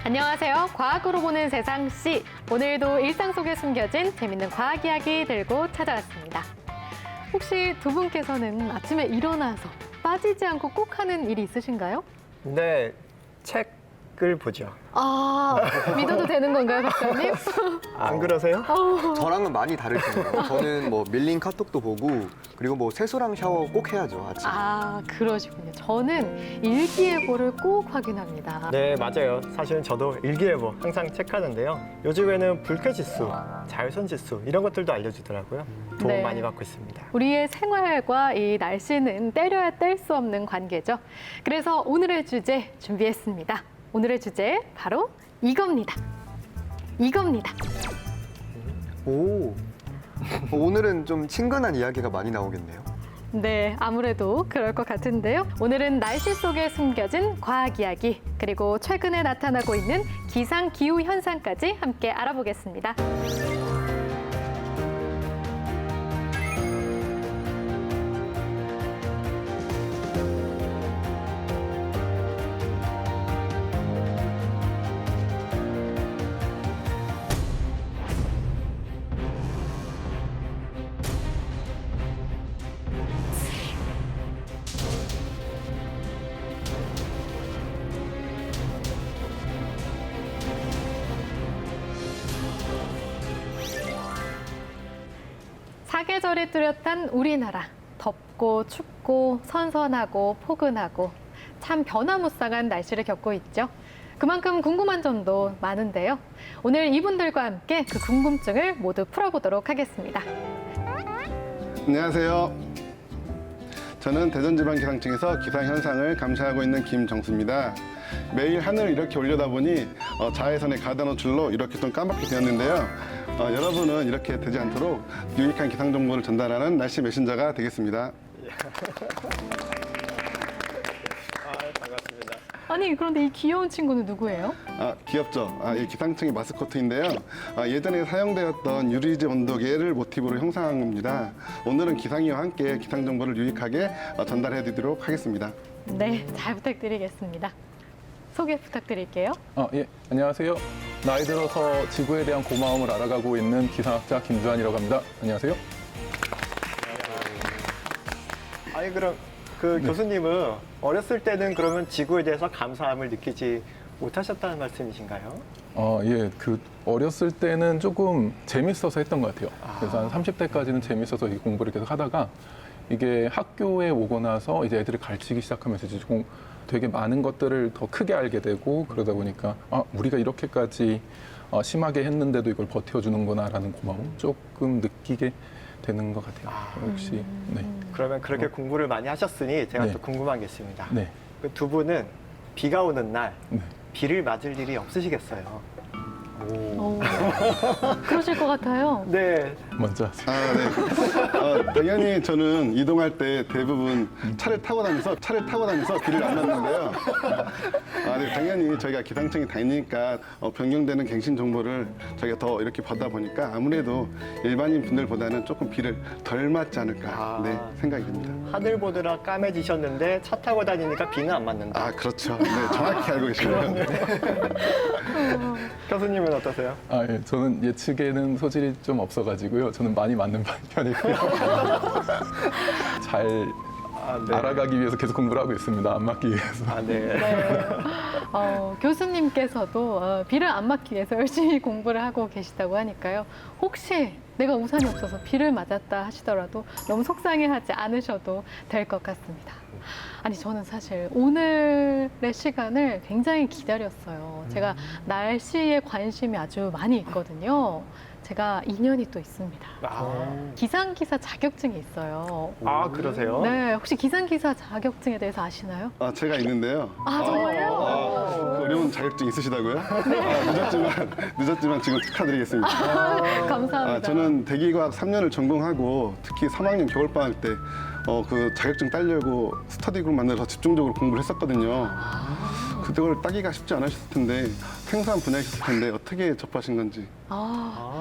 안녕하세요. 과학으로 보는 세상씨. 오늘도 일상 속에 숨겨진 재밌는 과학 이야기 들고 찾아왔습니다. 혹시 두 분께서는 아침에 일어나서 빠지지 않고 꼭 하는 일이 있으신가요? 네, 책을 보죠. 아, 믿어도 되는 건가요, 박사님? 안 그러세요? 저랑은 많이 다르시네요. 저는 뭐 밀린 카톡도 보고 그리고 뭐 세수랑 샤워 꼭 해야죠, 아침에. 아, 그러시군요. 저는 일기예보를 꼭 확인합니다. 네, 맞아요. 사실은 저도 일기예보 항상 체크하는데요. 요즘에는 불쾌지수, 자외선지수 이런 것들도 알려주더라고요. 도움 네. 많이 받고 있습니다. 우리의 생활과 이 날씨는 때려야 뗄 수 없는 관계죠. 그래서 오늘의 주제 준비했습니다. 오늘의 주제 바로 이겁니다. 이겁니다. 오, 오늘은 좀 친근한 이야기가 많이 나오겠네요. 네, 아무래도 그럴 것 같은데요. 오늘은 날씨 속에 숨겨진 과학 이야기, 그리고 최근에 나타나고 있는 기상 기후 현상까지 함께 알아보겠습니다. 사계절이 뚜렷한 우리나라. 덥고 춥고 선선하고 포근하고 참 변화무쌍한 날씨를 겪고 있죠. 그만큼 궁금한 점도 많은데요. 오늘 이분들과 함께 그 궁금증을 모두 풀어보도록 하겠습니다. 안녕하세요. 저는 대전지방기상청에서 기상현상을 감시하고 있는 김정수입니다. 매일 하늘을 이렇게 올려다보니 자외선의 가다노출로 이렇게 좀 까맣게 되었는데요. 여러분은 이렇게 되지 않도록 유익한 기상 정보를 전달하는 날씨 메신저가 되겠습니다. 반갑습니다. 아니, 그런데 이 귀여운 친구는 누구예요? 귀엽죠? 이 기상청의 마스코트인데요. 예전에 사용되었던 유리지 온도계를 모티브로 형상한 겁니다. 오늘은 기상이와 함께 기상 정보를 유익하게 전달해드리도록 하겠습니다. 네, 잘 부탁드리겠습니다. 소개 부탁드릴게요. 예, 안녕하세요. 나이 들어서 지구에 대한 고마움을 알아가고 있는 기상학자 김주환이라고 합니다. 안녕하세요. 아니 그럼 그 교수님은 어렸을 때는 그러면 지구에 대해서 감사함을 느끼지 못하셨다는 말씀이신가요? 예, 어렸을 때는 조금 재밌어서 했던 것 같아요. 그래서 한 30대까지는 재밌어서 이 공부를 계속 하다가 이게 학교에 오고 나서 이제 애들을 가르치기 시작하면서 이제 조금 되게 많은 것들을 더 크게 알게 되고 그러다 보니까 우리가 이렇게까지 심하게 했는데도 이걸 버텨주는구나라는 고마움 조금 느끼게 되는 것 같아요. 역시 네. 그러면 그렇게 공부를 많이 하셨으니 제가 네. 또 궁금한 게 있습니다. 네. 그 두 분은 비가 오는 날 네. 비를 맞을 일이 없으시겠어요? 그러실 것 같아요. 네, 먼저 하세요. 네. 당연히 저는 이동할 때 대부분 차를 타고 다녀서 비를 안 맞는데요. 네, 당연히 저희가 기상청에 다니니까 변경되는 갱신 정보를 저희가 더 이렇게 받다 보니까 아무래도 일반인 분들보다는 조금 비를 덜 맞지 않을까 생각이 듭니다. 하늘 보느라 까매지셨는데 차 타고 다니니까 비는 안 맞는다. 그렇죠. 네, 정확히 알고 계시네요. 교수님은 어떠세요? 예, 저는 예측에는 소질이 좀 없어가지고요. 저는 많이 맞는 편이고요. 잘 네. 알아가기 위해서 계속 공부를 하고 있습니다. 안 맞기 위해서. 네. 네. 교수님께서도 비를 안 맞기 위해서 열심히 공부를 하고 계시다고 하니까요. 혹시 내가 우산이 없어서 비를 맞았다 하시더라도 너무 속상해하지 않으셔도 될 것 같습니다. 아니, 저는 사실 오늘의 시간을 굉장히 기다렸어요. 제가 날씨에 관심이 아주 많이 있거든요. 제가 인연이 또 있습니다. 기상기사 자격증이 있어요. 그러세요? 네, 혹시 기상기사 자격증에 대해서 아시나요? 제가 있는데요. 정말요? 그 어려운 자격증 있으시다고요? 늦었지만 지금 축하드리겠습니다. 감사합니다. 저는 대기과학 3년을 전공하고 특히 3학년 겨울방학 때 그 자격증 따려고 스터디 그룹 만들어서 집중적으로 공부를 했었거든요. 그걸 따기가 쉽지 않으셨을 텐데 생소한 분야이셨을 텐데 어떻게 접하신 건지.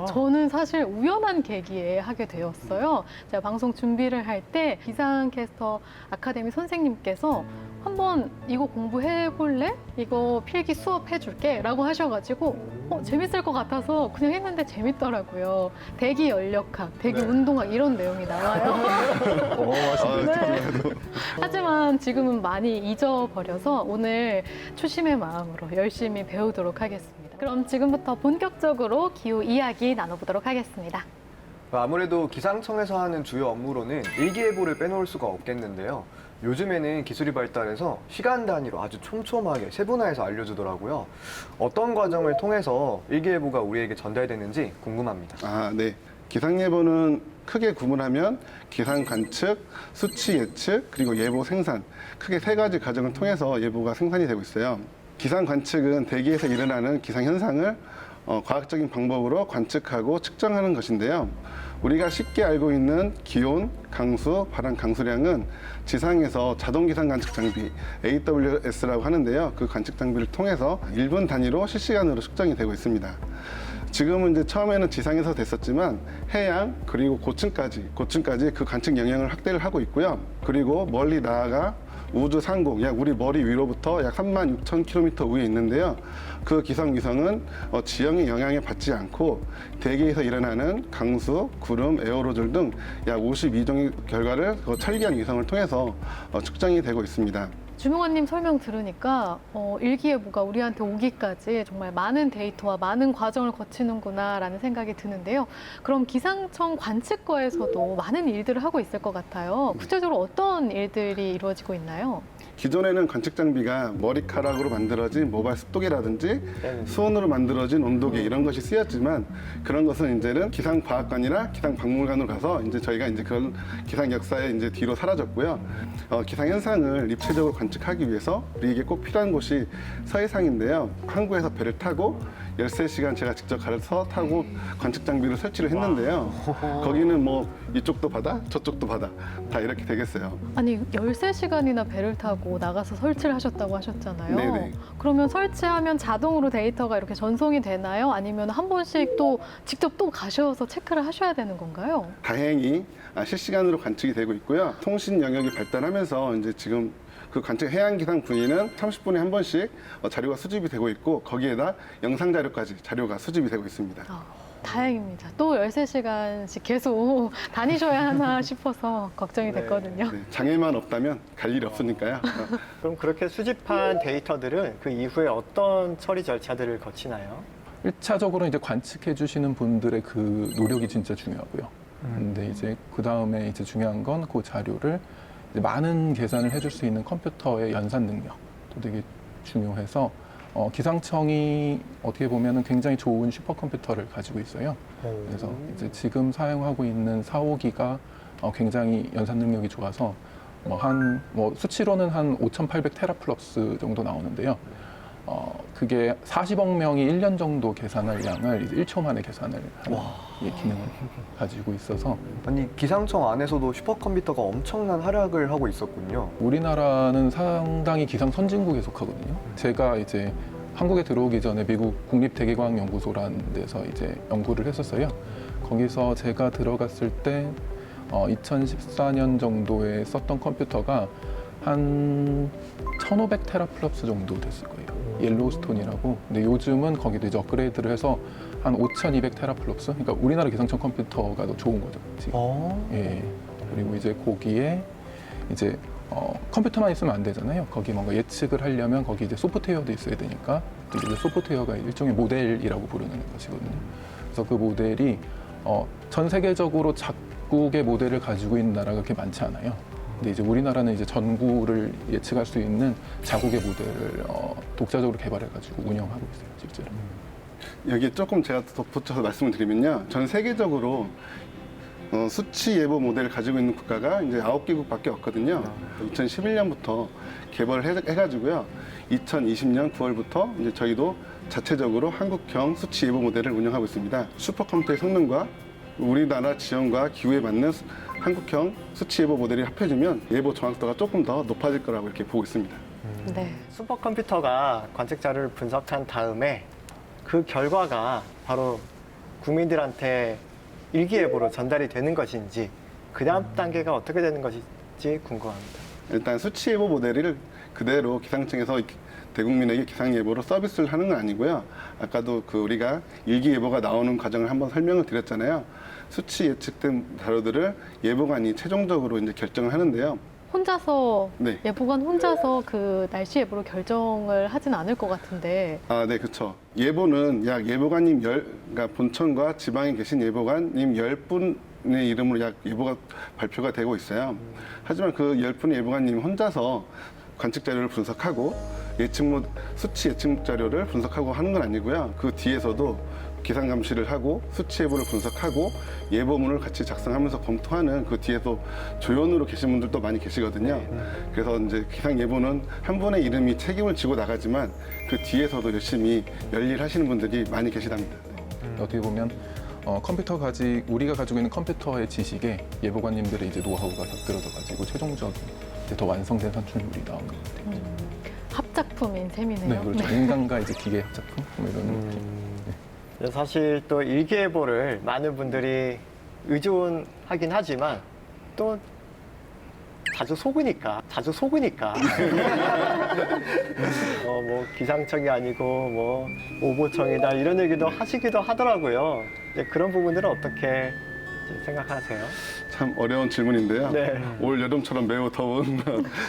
저는 사실 우연한 계기에 하게 되었어요. 제가 방송 준비를 할 때 기상캐스터 아카데미 선생님께서 한번 이거 공부해 볼래? 이거 필기 수업 해줄게 라고 하셔가지고 재밌을 것 같아서 그냥 했는데 재밌더라고요. 대기 연력학, 대기 네. 운동학 이런 내용이 나와요. 네. 하지만 지금은 많이 잊어버려서 오늘 초심의 마음으로 열심히 배우도록 하겠습니다. 그럼 지금부터 본격적으로 기후 이야기 나눠보도록 하겠습니다. 아무래도 기상청에서 하는 주요 업무로는 일기예보를 빼놓을 수가 없겠는데요. 요즘에는 기술이 발달해서 시간 단위로 아주 촘촘하게 세분화해서 알려주더라고요. 어떤 과정을 통해서 일기예보가 우리에게 전달되는지 궁금합니다. 아, 네. 기상예보는 크게 구분하면 기상 관측, 수치 예측, 그리고 예보 생산 크게 세 가지 과정을 통해서 예보가 생산이 되고 있어요. 기상 관측은 대기에서 일어나는 기상 현상을 과학적인 방법으로 관측하고 측정하는 것인데요. 우리가 쉽게 알고 있는 기온, 강수, 바람 강수량은 지상에서 자동 기상 관측 장비 AWS라고 하는데요. 그 관측 장비를 통해서 1분 단위로 실시간으로 측정이 되고 있습니다. 지금은 이제 처음에는 지상에서 됐었지만 해양 그리고 고층까지 그 관측 영역을 확대를 하고 있고요. 그리고 멀리 나아가 우주 상공, 약 우리 머리 위로부터 약 36,000km 위에 있는데요. 그 기상위성은 지형의 영향을 받지 않고 대기에서 일어나는 강수, 구름, 에어로졸 등 약 52종의 결과를 찰기한 위성을 통해서 측정이 되고 있습니다. 주명환님 설명 들으니까 일기예보가 우리한테 오기까지 정말 많은 데이터와 많은 과정을 거치는구나라는 생각이 드는데요. 그럼 기상청 관측과에서도 많은 일들을 하고 있을 것 같아요. 구체적으로 어떤 일들이 이루어지고 있나요? 기존에는 관측 장비가 머리카락으로 만들어진 모바일 습도계라든지 수온으로 만들어진 온도계 이런 것이 쓰였지만 그런 것은 이제는 기상과학관이나 기상박물관으로 가서 이제 저희가 이제 그런 기상 역사에 이제 뒤로 사라졌고요. 기상 현상을 입체적으로 관측하기 위해서 우리에게 꼭 필요한 곳이 서해상인데요. 항구에서 배를 타고 13시간 제가 직접 가서 타고 관측 장비를 설치를 했는데요. 거기는 뭐 이쪽도 바다, 저쪽도 바다 다 이렇게 되겠어요. 아니 13시간이나 배를 타고 나가서 설치를 하셨다고 하셨잖아요. 네네. 그러면 설치하면 자동으로 데이터가 이렇게 전송이 되나요? 아니면 한 번씩 또 직접 또 가셔서 체크를 하셔야 되는 건가요? 다행히 실시간으로 관측이 되고 있고요. 통신 영역이 발달하면서 이제 지금 그 관측 해양 기상 부위는 30분에 한 번씩 자료가 수집이 되고 있고 거기에다 영상 자료까지 자료가 수집이 되고 있습니다. 다행입니다. 또 13시간씩 계속 다니셔야 하나 싶어서 걱정이 됐거든요. 네, 장애만 없다면 갈 일이 없으니까요. 그럼 그렇게 수집한 데이터들은 그 이후에 어떤 처리 절차들을 거치나요? 1차적으로 이제 관측해 주시는 분들의 그 노력이 진짜 중요하고요. 근데 이제 그 다음에 이제 중요한 건 그 자료를 이제 많은 계산을 해줄 수 있는 컴퓨터의 연산 능력도 되게 중요해서 기상청이 어떻게 보면은 굉장히 좋은 슈퍼컴퓨터를 가지고 있어요. 그래서 이제 지금 사용하고 있는 4호기가 굉장히 연산 능력이 좋아서 수치로는 한 5,800 테라플럭스 정도 나오는데요. 그게 40억 명이 1년 정도 계산할 양을 이제 1초 만에 계산을 하는 기능을 가지고 있어서 아니, 기상청 안에서도 슈퍼컴퓨터가 엄청난 활약을 하고 있었군요. 우리나라는 상당히 기상 선진국에 속하거든요. 제가 이제 한국에 들어오기 전에 미국 국립대기과학연구소라는 데서 이제 연구를 했었어요. 거기서 제가 들어갔을 때 2014년 정도에 썼던 컴퓨터가 한 1,500 테라플럭스 정도 됐을 거예요. 옐로우스톤이라고. 근데 요즘은 거기도 이제 업그레이드를 해서 한 5,200 테라플럭스. 그러니까 우리나라 기상청 컴퓨터가 더 좋은 거죠. 지금. 예. 그리고 이제 거기에 이제 컴퓨터만 있으면 안 되잖아요. 거기 뭔가 예측을 하려면 거기 이제 소프트웨어도 있어야 되니까 또 이제 소프트웨어가 일종의 모델이라고 부르는 것이거든요. 그래서 그 모델이 전 세계적으로 작국의 모델을 가지고 있는 나라가 그렇게 많지 않아요. 근데 이제 우리나라는 이제 전구를 예측할 수 있는 자국의 모델을 독자적으로 개발해가지고 운영하고 있어요, 실제로. 여기에 조금 제가 덧붙여서 말씀을 드리면요. 전 세계적으로 수치 예보 모델을 가지고 있는 국가가 이제 9개국밖에 없거든요. 2011년부터 개발을 해가지고요. 2020년 9월부터 이제 저희도 자체적으로 한국형 수치 예보 모델을 운영하고 있습니다. 슈퍼컴퓨터의 성능과 우리나라 지형과 기후에 맞는 한국형 수치 예보 모델이 합해지면 예보 정확도가 조금 더 높아질 거라고 이렇게 보고 있습니다. 네. 슈퍼컴퓨터가 관측 자료를 분석한 다음에 그 결과가 바로 국민들한테 일기예보로 전달이 되는 것인지 그 다음 단계가 어떻게 되는 것인지 궁금합니다. 일단 수치 예보 모델을 그대로 기상청에서 대국민에게 기상예보로 서비스를 하는 건 아니고요. 아까도 우리가 일기예보가 나오는 과정을 한번 설명을 드렸잖아요. 수치 예측된 자료들을 예보관이 최종적으로 이제 결정을 하는데요. 혼자서 네. 예보관 혼자서 그 날씨 예보로 결정을 하진 않을 것 같은데. 아, 네, 그렇죠. 예보는 약 예보관님 그러니까 본청과 지방에 계신 예보관님 10분의 이름으로 약 예보가 발표가 되고 있어요. 하지만 그 10분의 예보관님 혼자서 관측 자료를 분석하고 수치 예측 자료를 분석하고 하는 건 아니고요. 그 뒤에서도 기상 감시를 하고 수치 예보를 분석하고 예보문을 같이 작성하면서 검토하는 그 뒤에서 조연으로 계신 분들도 많이 계시거든요. 그래서 이제 기상 예보는 한 분의 이름이 책임을 지고 나가지만 그 뒤에서도 열심히 열일하시는 분들이 많이 계시답니다. 어떻게 보면 우리가 가지고 있는 컴퓨터의 지식에 예보관님들의 이제 노하우가 곁들여져가지고 최종적인 이제 더 완성된 산출물이 나오는 것 같아요. 합작품인 셈이네요. 네, 그렇죠. 인간과 이제 기계 합작품 뭐 이런 느낌. 사실 또 일기예보를 많은 분들이 의존하긴 하지만 또 자주 속으니까 뭐 기상청이 아니고 뭐 오보청이다 이런 얘기도 하시기도 하더라고요. 이제 그런 부분들은 어떻게 생각하세요? 참 어려운 질문인데요. 네. 올 여름처럼 매우 더운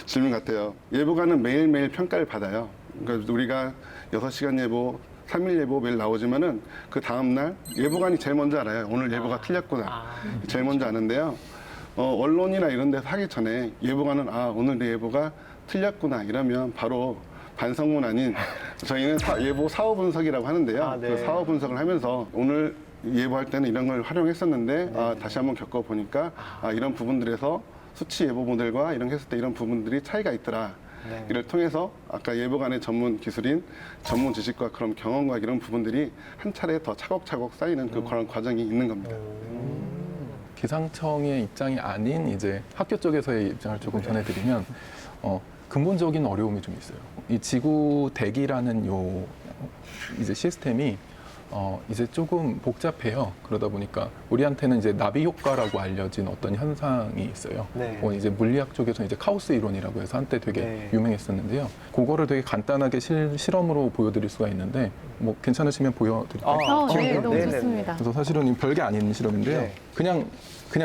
질문 같아요. 예보관은 매일매일 평가를 받아요. 그러니까 우리가 6시간 예보, 3일 예보 매일 나오지만은 그 다음날 예보관이 제일 먼저 알아요. 오늘 예보가 틀렸구나. 제일 먼저 아는데요. 언론이나 이런 데서 하기 전에 예보관은 오늘 내 예보가 틀렸구나 이러면 바로 반성문 아닌 저희는 예보 사후 분석이라고 하는데요. 네. 그 사후 분석을 하면서 오늘 예보할 때는 이런 걸 활용했었는데 다시 한번 겪어보니까 이런 부분들에서 수치 예보 모델과 이런 거 했을 때 이런 부분들이 차이가 있더라. 네. 이를 통해서 아까 예보관의 전문 기술인 전문 지식과 그런 경험과 이런 부분들이 한 차례 더 차곡차곡 쌓이는 그런 과정이 있는 겁니다. 기상청의 입장이 아닌 이제 학교 쪽에서의 입장을 조금 전해드리면 근본적인 어려움이 좀 있어요. 이 지구 대기라는 이제 시스템이 이제 조금 복잡해요. 그러다 보니까 우리한테는 이제 나비 효과라고 알려진 어떤 현상이 있어요. 네. 이제 물리학 쪽에서 이제 카오스 이론이라고 해서 한때 되게 네. 유명했었는데요. 그거를 되게 간단하게 실험으로 보여드릴 수가 있는데 뭐 괜찮으시면 보여드릴까요? 네, 너무 네네네. 좋습니다. 그래서 사실은 별게 아닌 실험인데요. 네. 그냥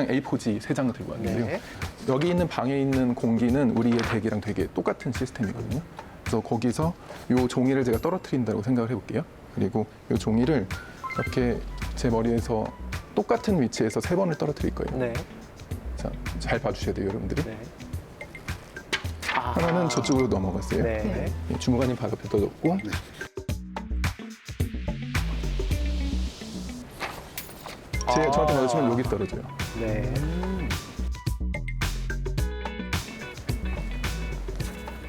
A4지 3장을 들고 왔는데요. 네. 여기 있는 방에 있는 공기는 우리의 대기랑 되게 똑같은 시스템이거든요. 그래서 거기서 이 종이를 제가 떨어뜨린다고 생각을 해볼게요. 그리고 이 종이를 이렇게 제 머리에서 똑같은 위치에서 3번을 떨어뜨릴 거예요. 네. 자, 잘 봐주셔야 돼요, 여러분들이. 네. 하나는 저쪽으로 넘어갔어요. 네. 예, 주무관님 발 옆에 떠졌고. 저한테 맞으시면 여기 떨어져요. 네.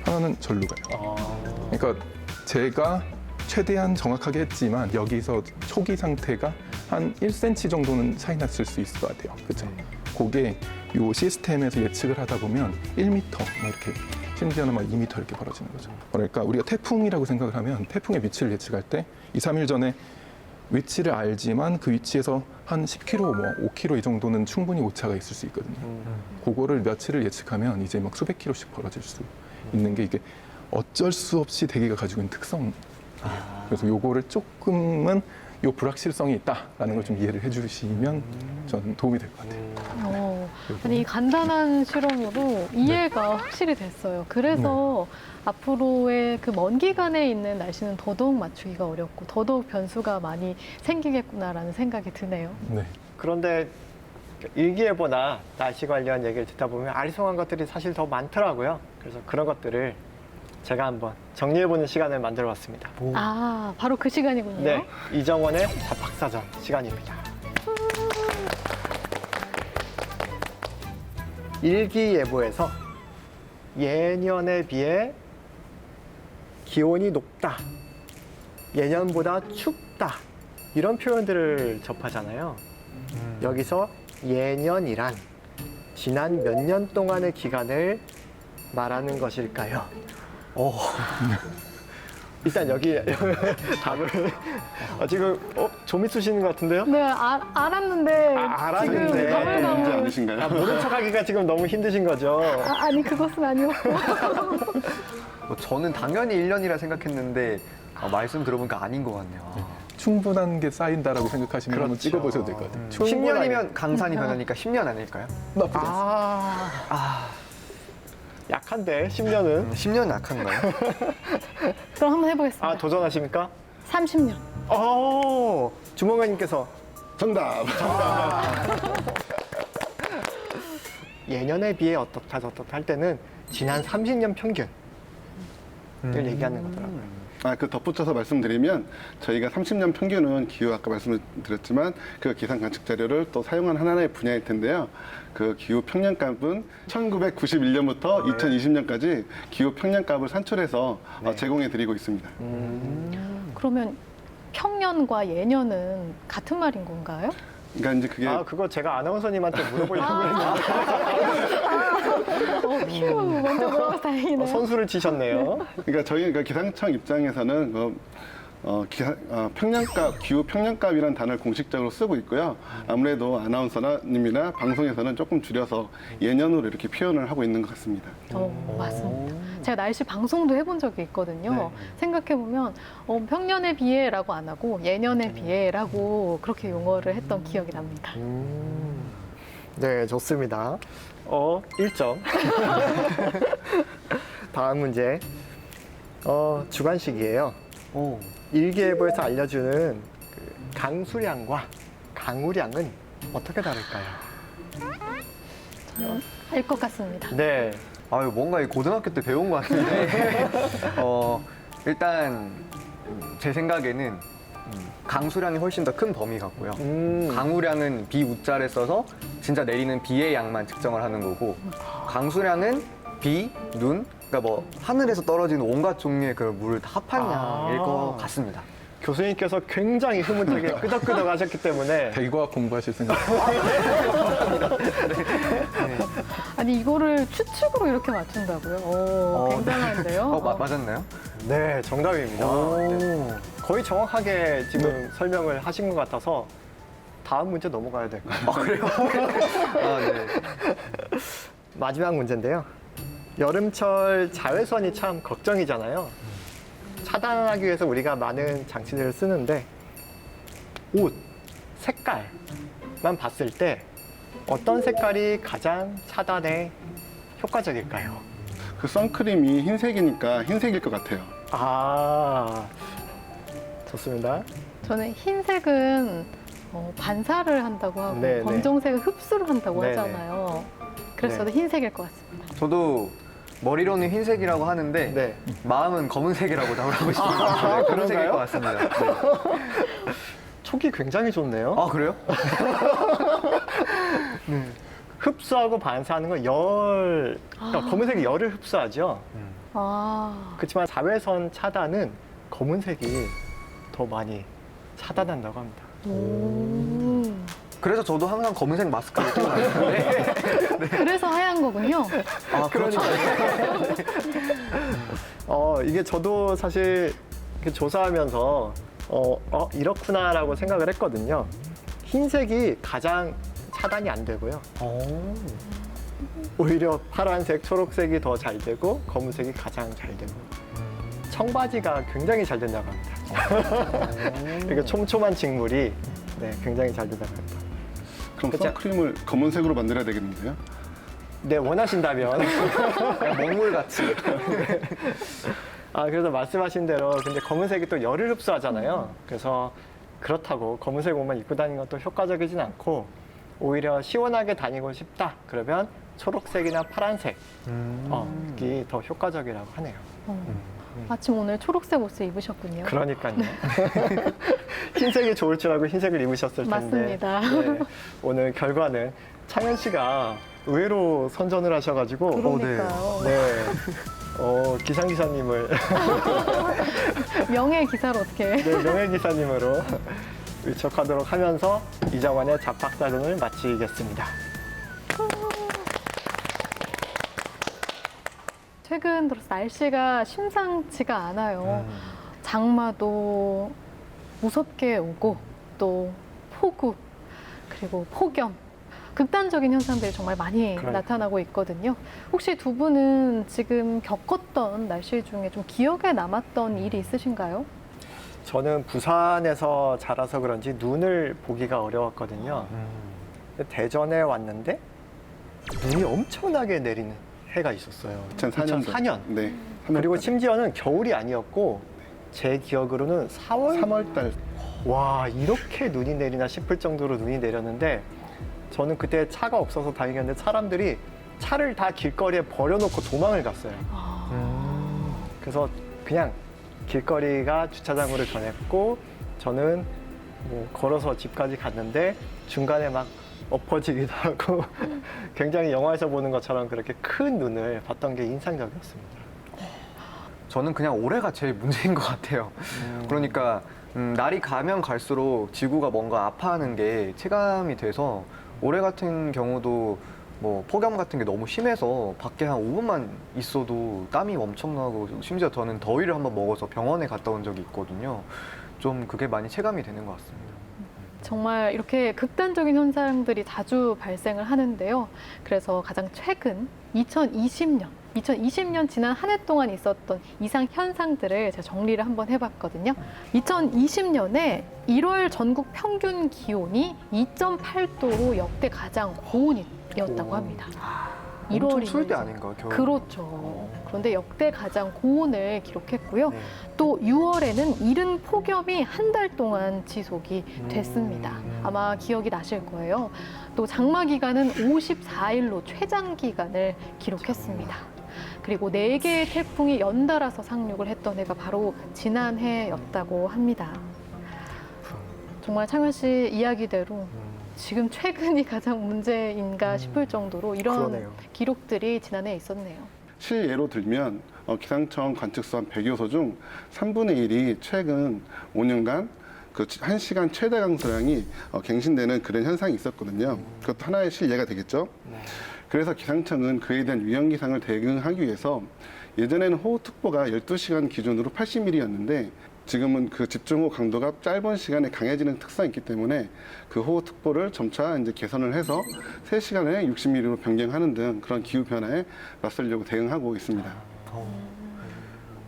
하나는 절로 가요. 아. 그러니까 제가 최대한 정확하게 했지만 여기서 초기 상태가 한 1cm 정도는 차이 났을 수 있을 것 같아요. 그렇죠? 그게 이 시스템에서 예측을 하다 보면 1m 뭐 이렇게 심지어는 막 2m 이렇게 벌어지는 거죠. 그러니까 우리가 태풍이라고 생각을 하면 태풍의 위치를 예측할 때 2, 3일 전에 위치를 알지만 그 위치에서 한 10km, 뭐 5km 이 정도는 충분히 오차가 있을 수 있거든요. 그거를 며칠을 예측하면 이제 막 수백 킬로씩 벌어질 수 있는 게 이게 어쩔 수 없이 대기가 가지고 있는 특성. 그래서 요거를 조금은 요 불확실성이 있다라는 걸 좀 이해를 해주시면 저는 도움이 될 것 같아요. 아니, 이 간단한 실험으로 이해가 확실히 됐어요. 그래서 앞으로의 그 먼 기간에 있는 날씨는 더더욱 맞추기가 어렵고 더더욱 변수가 많이 생기겠구나라는 생각이 드네요. 네. 그런데 일기예보나 날씨 관련 얘기를 듣다 보면 아리송한 것들이 사실 더 많더라고요. 그래서 그런 것들을 제가 한번 정리해보는 시간을 만들어봤습니다. 바로 그 시간이군요. 네, 이정원의 자팍사전 시간입니다. 일기예보에서 예년에 비해 기온이 높다, 예년보다 춥다 이런 표현들을 접하잖아요. 여기서 예년이란 지난 몇 년 동안의 기간을 말하는 것일까요? 일단 여기 답을 지금 좀 있으시는 것 같은데요? 네, 알았는데. 알았는데. 지금 답을 문제 너무. 아니신가요? 모른 척하기가 지금 너무 힘드신 거죠? 아니, 그것은 아니었고. 저는 당연히 1년이라 생각했는데 말씀 들어보니까 아닌 것 같네요. 충분한 게 쌓인다라고 생각하시면 한번 그렇죠. 찍어보셔도 될 것 같아요. 10년이면 강산이 변하니까 10년 아닐까요? 나쁘지 않습니다. 약한데 10년은. 10년 약한가요? 그럼 한번 해보겠습니다. 아, 도전하십니까? 30년. 주몽가님께서 정답. 예년에 비해 어떻다 할 때는 지난 30년 평균을 얘기하는 거더라고요. 그 덧붙여서 말씀드리면 저희가 30년 평균은 기후 아까 말씀을 드렸지만 그 기상 관측 자료를 또 사용한 하나의 분야일 텐데요. 그 기후 평년값은 1991년부터 2020년까지 기후 평년값을 산출해서 제공해 드리고 있습니다. 그러면 평년과 예년은 같은 말인 건가요? 그러니까 이제 그게 그거 제가 아나운서님한테 물어보려고 했는데 피부 먼저 물어봐서 다행이네요. 선수를 치셨네요. 그러니까 저희 기상청 입장에서는 평년값, 기후 평년값이라는 단어를 공식적으로 쓰고 있고요. 아무래도 아나운서님이나 방송에서는 조금 줄여서 예년으로 이렇게 표현을 하고 있는 것 같습니다. 맞습니다. 제가 날씨 방송도 해본 적이 있거든요. 생각해보면 평년에 비해라고 안 하고 예년에 비해라고 그렇게 용어를 했던 기억이 납니다. 네, 좋습니다. 1점. 다음 문제. 주관식이에요. 일기예보에서 알려주는 그 강수량과 강우량은 어떻게 다를까요? 저는 알 것 같습니다. 네. 뭔가 이 고등학교 때 배운 것 같은데 일단 제 생각에는 강수량이 훨씬 더 큰 범위 같고요. 강우량은 비 우자를 써서 진짜 내리는 비의 양만 측정을 하는 거고 강수량은 비, 눈, 그러니까 뭐 하늘에서 떨어지는 온갖 종류의 그 물을 다 합한 양일 것 같습니다. 교수님께서 굉장히 흐뭇하게 끄덕끄덕 하셨기 때문에 대과학 공부하실 생각. 아니 이거를 추측으로 이렇게 맞춘다고요? 굉장한데요? 맞았나요? 네, 정답입니다. 네. 거의 정확하게 지금 설명을 하신 것 같아서 다음 문제 넘어가야 될 것 같아요. 그래요? 네. 마지막 문제인데요. 여름철 자외선이 참 걱정이잖아요. 차단하기 위해서 우리가 많은 장치들을 쓰는데 옷, 색깔만 봤을 때 어떤 색깔이 가장 차단에 효과적일까요? 그 선크림이 흰색이니까 흰색일 것 같아요. 좋습니다. 저는 흰색은 반사를 한다고 하고 네네. 검정색은 흡수를 한다고 네네. 하잖아요. 그래서 네. 저도 흰색일 것 같습니다. 저도 머리로는 흰색이라고 하는데 네. 마음은 검은색이라고 답을 하고 싶어요. 검은색일 그런가요? 것 같습니다. 네. 촉이 굉장히 좋네요. 그래요? 흡수하고 반사하는 건 그러니까 검은색이 열을 흡수하죠. 그렇지만 자외선 차단은 검은색이 더 많이 차단한다고 합니다. 그래서 저도 항상 검은색 마스크를 끼고 다니는데 그래서 하얀 거군요. 그러니까 이게 저도 사실 이렇게 조사하면서 이렇구나라고 생각을 했거든요. 흰색이 가장 차단이 안 되고요. 오히려 파란색, 초록색이 더 잘 되고 검은색이 가장 잘 되고 청바지가 굉장히 잘 된다고 합니다. 이렇게 촘촘한 직물이 굉장히 잘 된다고 합니다. 그럼 그쵸? 선크림을 검은색으로 만들어야 되겠는데요? 네, 원하신다면. 먹물같이. 그래서 말씀하신 대로 근데 검은색이 또 열을 흡수하잖아요. 그래서 그렇다고 검은색 옷만 입고 다니는 것도 효과적이진 않고 오히려 시원하게 다니고 싶다. 그러면 초록색이나 파란색이 더 효과적이라고 하네요. 마침 오늘 초록색 옷을 입으셨군요. 그러니까요. 흰색이 좋을 줄 알고 흰색을 입으셨을 텐데. 맞습니다. 네, 오늘 결과는 창현 씨가 의외로 선전을 하셔가지고 그러니까요. 기상기사님을 명예 기사로 어떻게? 명예기사님으로 위촉하도록 하면서 이정환의 잡박사전을 마치겠습니다. 최근 들어서 날씨가 심상치가 않아요. 장마도 무섭게 오고 또 폭우 그리고 폭염 극단적인 현상들이 정말 많이 그러니까요. 나타나고 있거든요. 혹시 두 분은 지금 겪었던 날씨 중에 좀 기억에 남았던 일이 있으신가요? 저는 부산에서 자라서 그런지 눈을 보기가 어려웠거든요. 근데 대전에 왔는데 눈이 엄청나게 내리는 해가 있었어요. 2004년도. 2004년. 네. 그리고 심지어는 겨울이 아니었고 제 기억으로는 4월 3월 달. 와 이렇게 눈이 내리나 싶을 정도로 눈이 내렸는데 저는 그때 차가 없어서 다행이었는데 사람들이 차를 다 길거리에 버려놓고 도망을 갔어요. 그래서 그냥 길거리가 주차장으로 변했고 저는 뭐 걸어서 집까지 갔는데 중간에 막 엎어지기도 하고 굉장히 영화에서 보는 것처럼 그렇게 큰 눈을 봤던 게 인상적이었습니다. 저는 그냥 올해가 제일 문제인 것 같아요. 그러니까 날이 가면 갈수록 지구가 뭔가 아파하는 게 체감이 돼서 올해 같은 경우도 뭐 폭염 같은 게 너무 심해서 밖에 한 5분만 있어도 땀이 엄청나고 심지어 저는 더위를 한번 먹어서 병원에 갔다 온 적이 있거든요. 좀 그게 많이 체감이 되는 것 같습니다. 정말 이렇게 극단적인 현상들이 자주 발생을 하는데요. 그래서 가장 최근 2020년 지난 한 해 동안 있었던 이상 현상들을 제가 정리를 한번 해봤거든요. 2020년에 1월 전국 평균 기온이 2.8도로 역대 가장 고온이었다고 합니다. 엄청 추울 때 1월이면 아닌가요? 겨울? 그렇죠. 그런데 역대 가장 고온을 기록했고요. 네. 또 6월에는 이른 폭염이 한 달 동안 지속이 됐습니다. 아마 기억이 나실 거예요. 또 장마 기간은 54일로 최장 기간을 기록했습니다. 그리고 4개의 태풍이 연달아서 상륙을 했던 해가 바로 지난해였다고 합니다. 정말 창현 씨 이야기대로 지금 최근이 가장 문제인가 싶을 정도로 이런 그러네요. 기록들이 지난해에 있었네요. 실예로 들면 기상청 관측선 100여 소 중 3분의 1이 최근 5년간 그 1시간 최대 강수량이 갱신되는 그런 현상이 있었거든요. 그것도 하나의 실예가 되겠죠. 그래서 기상청은 그에 대한 위험 기상을 대응하기 위해서 예전에는 호우특보가 12시간 기준으로 80mm였는데 지금은 그 집중호우 강도가 짧은 시간에 강해지는 특성이 있기 때문에 그 호우특보를 점차 이제 개선을 해서 3시간에 60mm로 변경하는 등 그런 기후 변화에 맞서려고 대응하고 있습니다.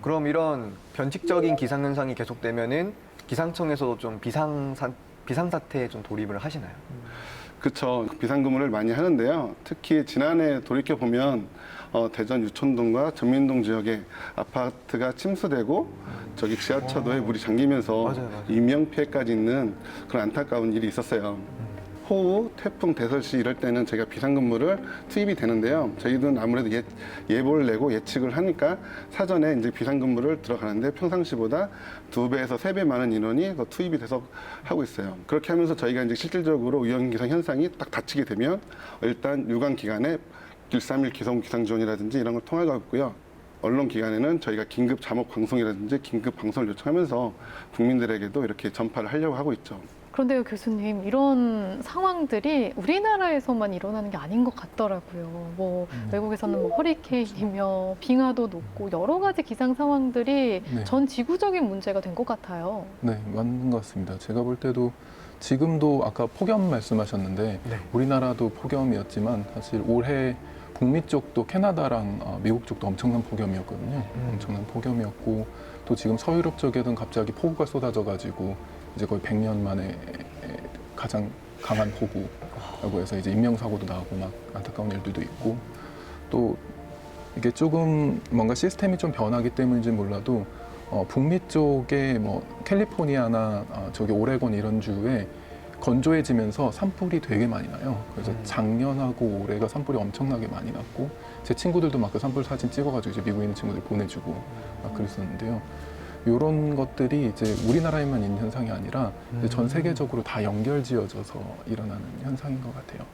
그럼 이런 변칙적인 기상현상이 계속되면은 기상청에서도 좀 비상사태에 좀 돌입을 하시나요? 그렇죠. 비상근무를 많이 하는데요. 특히 지난해 돌이켜 보면 대전 유촌동과 전민동 지역에 아파트가 침수되고 저기 지하차도에 물이 잠기면서 맞아요. 인명 피해까지 있는 그런 안타까운 일이 있었어요. 호우, 태풍, 대설시 이럴 때는 저희가 비상근무를 투입이 되는데요. 저희는 아무래도 예보를 내고 예측을 하니까 사전에 이제 비상근무를 들어가는데 평상시보다 2배에서 3배 많은 인원이 더 투입이 돼서 하고 있어요. 그렇게 하면서 저희가 이제 실질적으로 위험기상 현상이 딱 닥치게 되면 일단 유관 기관에 131 기성 기상 지원이라든지 이런 걸 통하고 있고요. 언론 기관에는 저희가 긴급 자목 방송이라든지 긴급 방송을 요청하면서 국민들에게도 이렇게 전파를 하려고 하고 있죠. 그런데요, 교수님, 이런 상황들이 우리나라에서만 일어나는 게 아닌 것 같더라고요. 뭐 외국에서는 뭐 허리케인이며 빙하도 녹고 여러 가지 기상 상황들이 네. 전 지구적인 문제가 된 것 같아요. 네, 맞는 것 같습니다. 제가 볼 때도 지금도 아까 폭염 말씀하셨는데 우리나라도 폭염이었지만 사실 올해 북미 쪽도 캐나다랑 미국 쪽도 엄청난 폭염이었거든요. 엄청난 폭염이었고 또 지금 서유럽 쪽에는 갑자기 폭우가 쏟아져가지고 이제 거의 100년 만에 가장 강한 폭우라고 해서 이제 인명사고도 나고 막 안타까운 일들도 있고 또 이게 조금 뭔가 시스템이 좀 변하기 때문인지 몰라도 북미 쪽에 뭐 캘리포니아나 저기 오레곤 이런 주에 건조해지면서 산불이 되게 많이 나요. 그래서 작년하고 올해가 산불이 엄청나게 많이 났고 제 친구들도 막 그 산불 사진 찍어가지고 이제 미국에 있는 친구들 보내주고 막 그랬었는데요. 이런 것들이 이제 우리나라에만 있는 현상이 아니라 이제 전 세계적으로 다 연결지어져서 일어나는 현상인 것 같아요.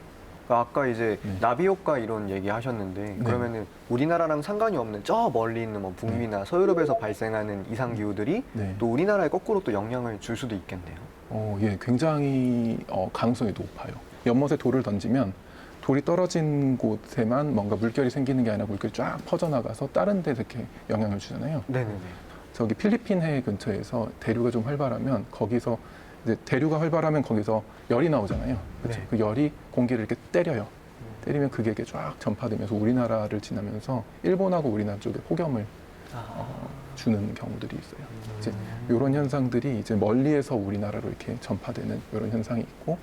아까 이제 네. 나비 효과 이런 얘기 하셨는데 그러면은 우리나라랑 상관이 없는 저 멀리 있는 뭐 북미나 서유럽에서 발생하는 이상 기후들이 네. 또 우리나라에 거꾸로 또 영향을 줄 수도 있겠네요. 예, 굉장히 가능성이 높아요. 연못에 돌을 던지면 돌이 떨어진 곳에만 뭔가 물결이 생기는 게 아니라 물결이 쫙 퍼져나가서 다른 데 이렇게 영향을 주잖아요. 네네네. 저기 필리핀 해 근처에서 대류가 좀 활발하면 거기서 이제 대류가 활발하면 거기서 열이 나오잖아요. 그렇죠? 네. 그 열이 공기를 이렇게 때려요. 때리면 그게 이렇게 쫙 전파되면서 우리나라를 지나면서 일본하고 우리나라 쪽에 폭염을 주는 경우들이 있어요. 이제 이런 현상들이 이제 멀리에서 우리나라로 이렇게 전파되는 이런 현상이 있고,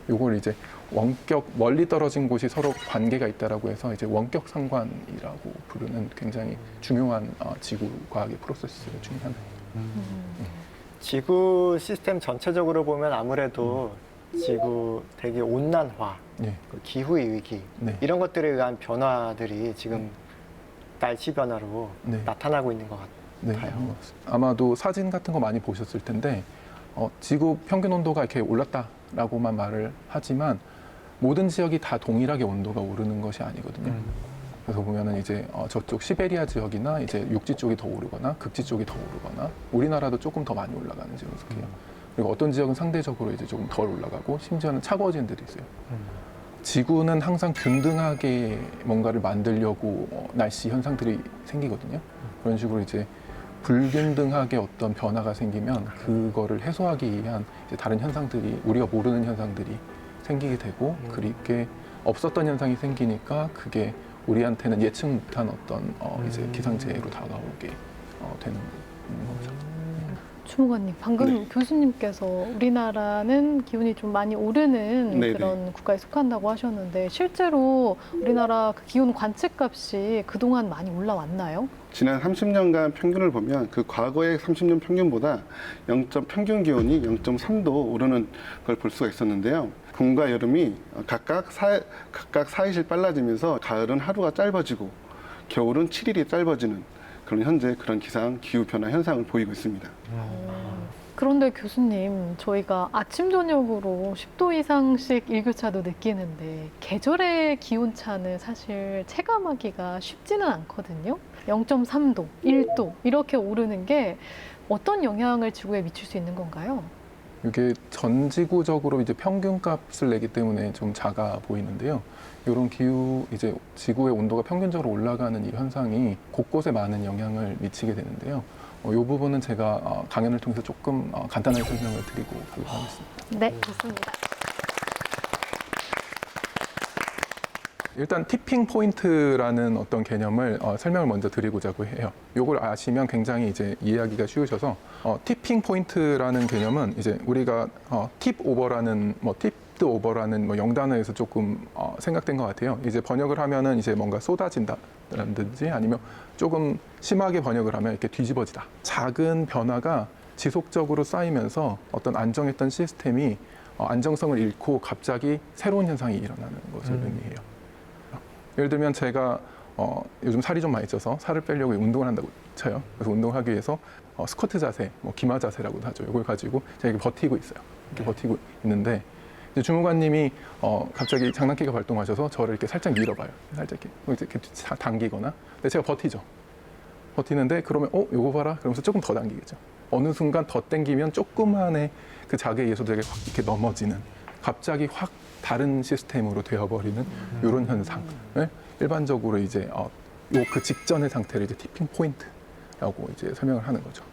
요걸 이제 원격 멀리 떨어진 곳이 서로 관계가 있다라고 해서 이제 원격 상관이라고 부르는 굉장히 중요한 지구 과학의 프로세스 중에 하나예요. 지구 시스템 전체적으로 보면 아무래도 지구 대기 온난화, 네. 그 기후의 위기 네. 이런 것들에 의한 변화들이 지금 날씨 변화로 네. 나타나고 있는 것 네, 같아요. 아마도 사진 같은 거 많이 보셨을 텐데 지구 평균 온도가 이렇게 올랐다라고만 말을 하지만 모든 지역이 다 동일하게 온도가 오르는 것이 아니거든요. 그래서 보면은 이제 저쪽 시베리아 지역이나 이제 육지 쪽이 더 오르거나 극지 쪽이 더 오르거나 우리나라도 조금 더 많이 올라가는 지역이 속해요. 그리고 어떤 지역은 상대적으로 이제 조금 덜 올라가고 심지어는 차가워지는 데도 있어요. 지구는 항상 균등하게 뭔가를 만들려고 날씨 현상들이 생기거든요. 그런 식으로 이제 불균등하게 어떤 변화가 생기면 그거를 해소하기 위한 이제 다른 현상들이 우리가 모르는 현상들이 생기게 되고 그렇게 없었던 현상이 생기니까 그게 우리한테는 예측 못한 어떤 이제 기상재해로 다가오게 되는 거죠. 주무관님, 방금 네. 교수님께서 우리나라는 기온이 좀 많이 오르는 네네. 그런 국가에 속한다고 하셨는데 실제로 우리나라 그 기온 관측값이 그동안 많이 올라왔나요? 지난 30년간 평균을 보면 그 과거의 30년 평균보다 평균 기온이 0.3도 오르는 걸 볼 수가 있었는데요. 봄과 여름이 각각 4일씩 빨라지면서 가을은 하루가 짧아지고 겨울은 7일이 짧아지는 그런 현재 그런 기후 변화 현상을 보이고 있습니다. 그런데 교수님, 저희가 아침 저녁으로 10도 이상씩 일교차도 느끼는데 계절의 기온차는 사실 체감하기가 쉽지는 않거든요. 0.3도, 1도 이렇게 오르는 게 어떤 영향을 지구에 미칠 수 있는 건가요? 이게 전 지구적으로 이제 평균값을 내기 때문에 좀 작아 보이는데요. 이런 이제 지구의 온도가 평균적으로 올라가는 이 현상이 곳곳에 많은 영향을 미치게 되는데요. 이 부분은 제가 강연을 통해서 조금 간단하게 설명을 드리고 하겠습니다. 네, 좋습니다. 일단 티핑 포인트라는 어떤 개념을 설명을 먼저 드리고자 해요. 이걸 아시면 굉장히 이제 이해하기가 쉬우셔서 티핑 포인트라는 개념은 이제 우리가 팁 오버라는 팁드 오버라는 영단어에서 조금 생각된 것 같아요. 이제 번역을 하면은 이제 뭔가 쏟아진다라든지 아니면 조금 심하게 번역을 하면 이렇게 뒤집어지다. 작은 변화가 지속적으로 쌓이면서 어떤 안정했던 시스템이 안정성을 잃고 갑자기 새로운 현상이 일어나는 것을 의미해요. 예를 들면 제가 요즘 살이 좀 많이 쪄서 살을 빼려고 운동을 한다고 쳐요. 그래서 운동하기 위해서 스쿼트 자세, 기마 자세라고도 하죠. 이걸 가지고 제가 이렇게 버티고 있어요. 이렇게 버티고 있는데 이제 주무관님이 갑자기 장난기가 발동하셔서 저를 이렇게 살짝 밀어봐요. 살짝 이렇게 당기거나. 근데 제가 버티죠. 버티는데 그러면 요거 봐라. 그러면서 조금 더 당기겠죠. 어느 순간 더 당기면 조그만의 그 자극에 의해서 되게 확 이렇게 넘어지는 갑자기 확 다른 시스템으로 되어버리는 이런 현상을 일반적으로 이제 그 직전의 상태를 이제 티핑 포인트라고 이제 설명을 하는 거죠.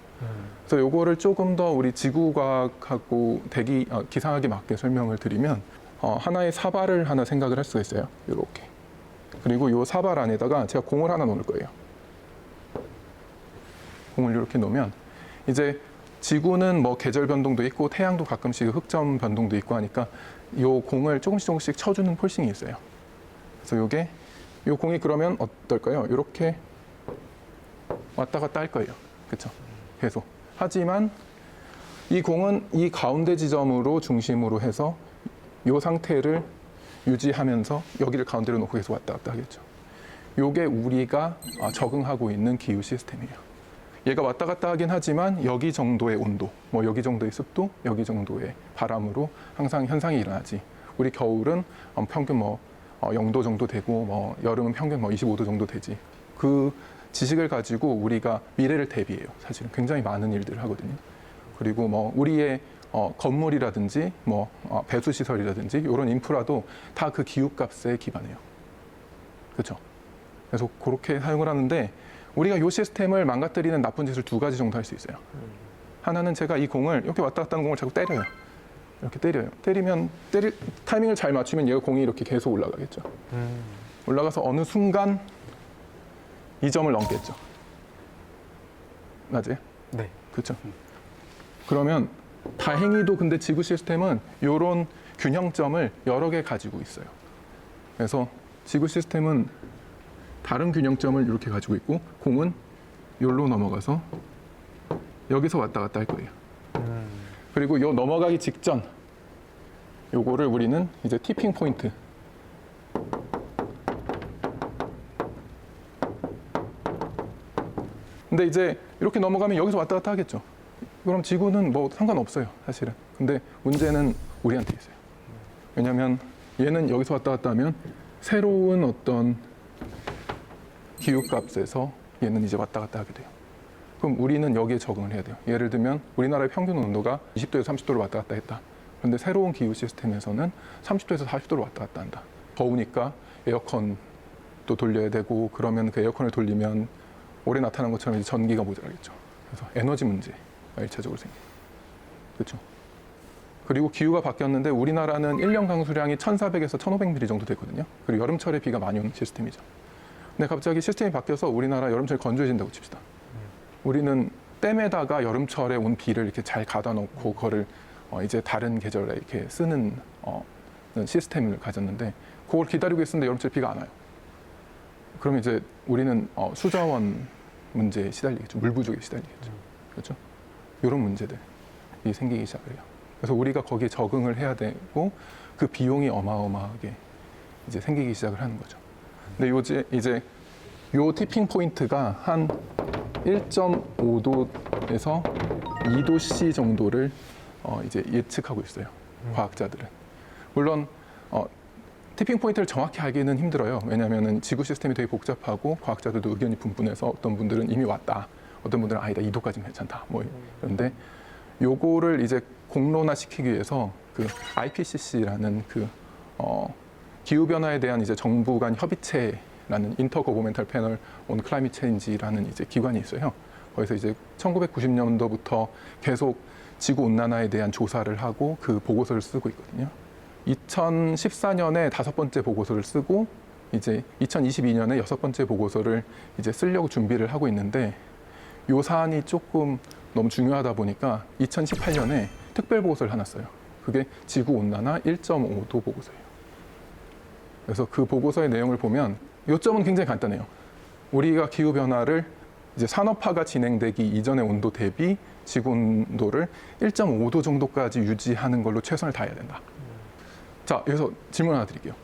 그래서 요거를 조금 더 우리 지구과학하고 기상학에 맞게 설명을 드리면 하나의 사발을 하나 생각을 할 수가 있어요. 이렇게. 그리고 요 사발 안에다가 제가 공을 하나 놓을 거예요. 공을 이렇게 놓으면 이제 지구는 계절 변동도 있고 태양도 가끔씩 흑점 변동도 있고 하니까 요 공을 조금씩 쳐주는 폴싱이 있어요. 그래서 요 공이 그러면 어떨까요? 이렇게 왔다 갔다 할 거예요. 그렇죠? 계속. 하지만 이 공은 이 가운데 지점으로 중심으로 해서 요 상태를 유지하면서 여기를 가운데로 놓고 계속 왔다 갔다 하겠죠. 요게 우리가 적응하고 있는 기후 시스템이에요. 얘가 왔다 갔다 하긴 하지만 여기 정도의 온도, 여기 정도의 습도, 여기 정도의 바람으로 항상 현상이 일어나지. 우리 겨울은 평균 0도 정도 되고 여름은 평균 25도 정도 되지. 그 지식을 가지고 우리가 미래를 대비해요. 사실은 굉장히 많은 일들을 하거든요. 그리고 우리의 건물이라든지 배수 시설이라든지 이런 인프라도 다 그 기후값에 기반해요. 그렇죠? 그래서 그렇게 사용을 하는데 우리가 이 시스템을 망가뜨리는 나쁜 짓을 두 가지 정도 할 수 있어요. 하나는 제가 이 공을 이렇게 왔다 갔다 하는 공을 자꾸 때려요. 이렇게 때려요. 때리면 타이밍을 잘 맞추면 얘가 공이 이렇게 계속 올라가겠죠. 올라가서 어느 순간 이 점을 넘겠죠. 맞아요? 네. 그렇죠. 그러면 다행히도 근데 지구 시스템은 이런 균형점을 여러 개 가지고 있어요. 그래서 지구 시스템은 다른 균형점을 이렇게 가지고 있고 공은 여기로 넘어가서 여기서 왔다 갔다 할 거예요. 그리고 요 넘어가기 직전 요거를 우리는 이제 티핑 포인트. 근데 이제 이렇게 넘어가면 여기서 왔다 갔다 하겠죠. 그럼 지구는 뭐 상관없어요, 사실은. 근데 문제는 우리한테 있어요. 왜냐하면 얘는 여기서 왔다 갔다 하면 새로운 어떤 기후값에서 얘는 이제 왔다 갔다 하게 돼요. 그럼 우리는 여기에 적응을 해야 돼요. 예를 들면 우리나라의 평균 온도가 20도에서 30도로 왔다 갔다 했다. 그런데 새로운 기후 시스템에서는 30도에서 40도로 왔다 갔다 한다. 더우니까 에어컨도 돌려야 되고 그러면 그 에어컨을 돌리면 올해 나타난 것처럼 이제 전기가 모자라겠죠. 그래서 에너지 문제가 1차적으로 생겨요. 그렇죠? 그리고 기후가 바뀌었는데 우리나라는 1년 강수량이 1,400에서 1,500mm 정도 되거든요. 그리고 여름철에 비가 많이 오는 시스템이죠. 근데 갑자기 시스템이 바뀌어서 우리나라 여름철에 건조해진다고 칩시다. 우리는 댐에다가 여름철에 온 비를 이렇게 잘 가다 놓고 그거를 이제 다른 계절에 이렇게 쓰는 시스템을 가졌는데 그걸 기다리고 있었는데 여름철에 비가 안 와요. 그러면 이제 우리는 수자원 문제에 시달리겠죠. 물 부족에 시달리겠죠. 그렇죠? 이런 문제들이 생기기 시작을 해요. 그래서 우리가 거기에 적응을 해야 되고 그 비용이 어마어마하게 이제 생기기 시작을 하는 거죠. 근데 요즘 이제 요 티핑 포인트가 한 1.5도에서 2도씨 정도를 이제 예측하고 있어요. 과학자들은. 물론 티핑 포인트를 정확히 알기는 힘들어요. 왜냐하면 지구 시스템이 되게 복잡하고 과학자들도 의견이 분분해서 어떤 분들은 이미 왔다, 어떤 분들은 아니다, 2도까지는 괜찮다. 뭐 그런데 요거를 이제 공론화시키기 위해서 그 IPCC라는 그 기후 변화에 대한 이제 정부 간 협의체라는 인터거버멘탈 패널 온 클라이밋 체인지라는 이제 기관이 있어요. 거기서 이제 1990년도부터 계속 지구 온난화에 대한 조사를 하고 그 보고서를 쓰고 있거든요. 2014년에 5번째 보고서를 쓰고 이제 2022년에 6번째 보고서를 이제 쓰려고 준비를 하고 있는데 요 사안이 조금 너무 중요하다 보니까 2018년에 특별 보고서를 하나 써요. 그게 지구 온난화 1.5도 보고서예요. 그래서 그 보고서의 내용을 보면 요점은 굉장히 간단해요. 우리가 기후 변화를 이제 산업화가 진행되기 이전의 온도 대비 지구 온도를 1.5도 정도까지 유지하는 걸로 최선을 다해야 된다. 자, 여기서 질문 하나 드릴게요.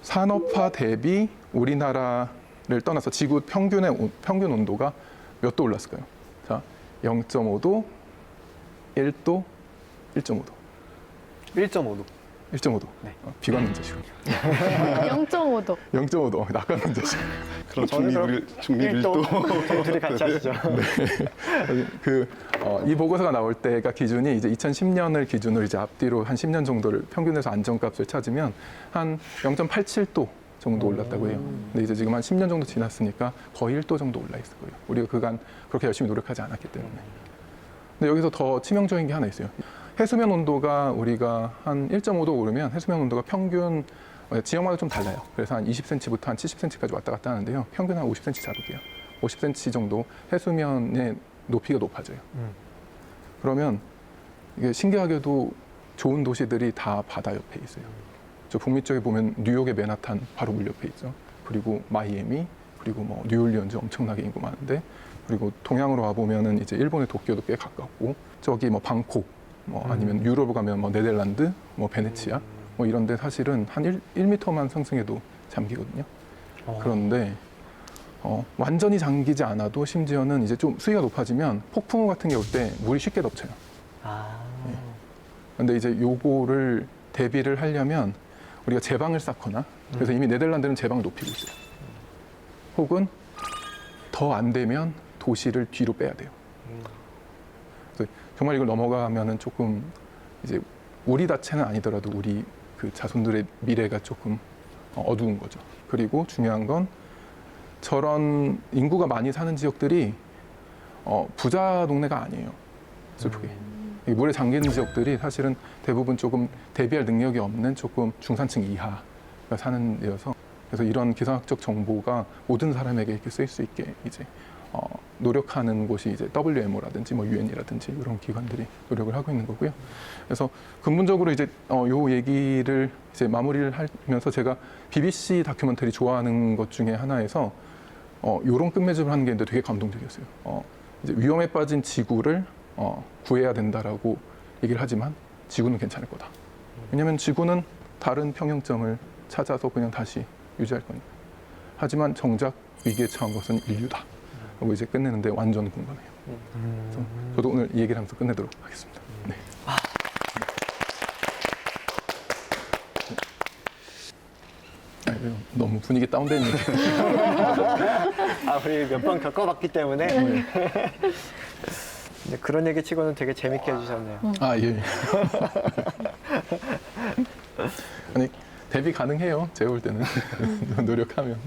산업화 대비 우리나라를 떠나서 지구 평균 온도가 몇 도 올랐을까요? 자, 0.5도, 1도, 1.5도. 1.5도. 1.5도. 네. 비관 문제시군요. 0.5도. 0.5도. 낙관 문제시고. 그럼 저는 그럼 중립 1도. 둘이 같이 하시죠. 이 보고서가 나올 때가 기준이 이제 2010년을 기준으로 이제 앞뒤로 한 10년 정도를 평균에서 안정값을 찾으면 한 0.87도 정도 올랐다고 해요. 근데 이제 지금 한 10년 정도 지났으니까 거의 1도 정도 올라 있을 거예요. 우리가 그간 그렇게 열심히 노력하지 않았기 때문에. 근데 여기서 더 치명적인 게 하나 있어요. 해수면 온도가 우리가 한 1.5도 오르면 해수면 온도가 평균 지역마다 좀 달라요. 그래서 한 20cm부터 한 70cm까지 왔다 갔다 하는데요. 평균 한 50cm 잡을게요. 50cm 정도 해수면의 높이가 높아져요. 그러면 이게 신기하게도 좋은 도시들이 다 바다 옆에 있어요. 저 북미 쪽에 보면 뉴욕의 맨하탄 바로 물 옆에 있죠. 그리고 마이애미, 그리고 뭐 뉴올리언즈 엄청나게 인구 많은데, 그리고 동양으로 와 보면은 이제 일본의 도쿄도 꽤 가깝고, 저기 뭐 방콕, 뭐 아니면 유럽을 가면 뭐 네덜란드, 뭐 베네치아, 뭐 이런데 사실은 한 1m만 상승해도 잠기거든요. 그런데 완전히 잠기지 않아도 심지어는 이제 좀 수위가 높아지면 폭풍우 같은 게 올 때 물이 쉽게 덮쳐요. 근데 이제 요거를 대비를 하려면 우리가 제방을 쌓거나, 그래서 이미 네덜란드는 제방을 높이고 있어요. 혹은 더 안 되면 도시를 뒤로 빼야 돼요. 그래서 정말 이걸 넘어가면은 조금 이제 우리 자체는 아니더라도 우리 그 자손들의 미래가 조금 어두운 거죠. 그리고 중요한 건 저런 인구가 많이 사는 지역들이 부자 동네가 아니에요. 슬프게. 이 물에 잠긴 지역들이 사실은 대부분 조금 대비할 능력이 없는 조금 중산층 이하가 사는 데여서 그래서 이런 기상학적 정보가 모든 사람에게 이렇게 쓰일 수 있게 이제 노력하는 곳이 이제 WMO라든지 뭐 UN이라든지 이런 기관들이 노력을 하고 있는 거고요. 그래서 근본적으로 이제 요 얘기를 이제 마무리를 하면서 제가 BBC 다큐멘터리 좋아하는 것 중에 하나에서 요런 끝맺음을 하는 게 있는데 되게 감동적이었어요. 이제 위험에 빠진 지구를 구해야 된다라고 얘기를 하지만 지구는 괜찮을 거다. 왜냐하면 지구는 다른 평형점을 찾아서 그냥 다시 유지할 거니까. 하지만 정작 위기에 처한 것은 인류다. 하고 이제 끝내는데 완전 공감해요. 그래서 저도 오늘 이 얘기를 하면서 끝내도록 하겠습니다. 네. 너무 분위기 다운된 얘기. 우리 몇 번 겪어봤기 때문에. 근데 그런 얘기 치고는 되게 재밌게 해주셨네요. 아, 예. 아니, 대비 가능해요. 제가 볼 때는. 노력하면.